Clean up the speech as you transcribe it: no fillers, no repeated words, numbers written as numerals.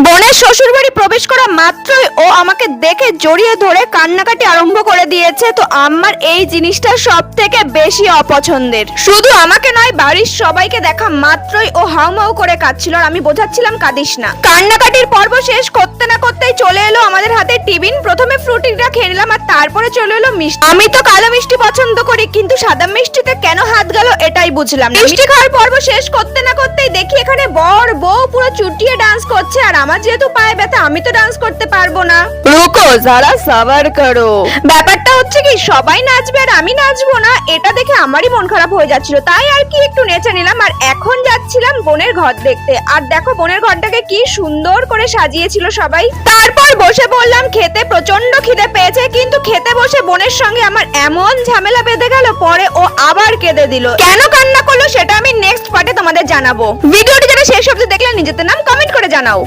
বোনের শ্বশুর বাড়ি প্রবেশ করা মাত্রই ও আমাকে দেখে জড়িয়ে ধরে কান্নাকাটি আরম্ভ করে দিয়েছে। তো আমার এই জিনিসটা সব থেকে বেশি অপছন্দের। শুধু আমাকে নয়, বাড়ির সবাইকে দেখা মাত্রই ও হাউমাউ করে কাঁদছিল আর আমি বোঝাচ্ছিলাম কাঁদিস না। কান্নাকাটির পর্ব শেষ করতে না করতেই চলে এলো আমাদের হাতে টিফিন। প্রথমে ফ্রুটিটা খেয়ে নিলাম আর তারপরে চলে এলো মিষ্টি। আমি তো কালো মিষ্টি পছন্দ করি, কিন্তু সাদা মিষ্টিতে কেন হাত গেল এটাই বুঝলাম না। মিষ্টি খাওয়ার পর্ব শেষ করতে না করতেই দেখি এখানে বর বউ পুরো চুটিয়ে ডান্স করছে, আর আমার যেহেতু পায়ে ব্যথা আমি তো ডান্স করতে পারবো না। রুকো যারা সাবার করো। ব্যাপারটা হচ্ছে কি, সবাই নাচবে আর আমি নাচবো না, এটা দেখে আমারই মন খারাপ হয়ে যাচ্ছিল। তাই আর কি একটু নেচে নিলাম। আর এখন যাচ্ছিলাম বোনের ঘর দেখতে। আর দেখো বোনের ঘরটাকে কি সুন্দর করে সাজিয়েছিল সবাই। তারপর বসে বললাম খেতে। প্রচন্ড খিদে পেয়েছে, কিন্তু খেতে বসে বোনের সঙ্গে আমার এমন ঝামেলা বেঁধে গেল, পরে ও আবার কেঁদে দিল। কেন কান্না করলো সেটা আমি নেক্সট পার্টে তোমাদের জানাবো। ভিডিওটি যারা শেষ অবধি দেখলে নিজেদের নাম কমেন্ট করে জানাও।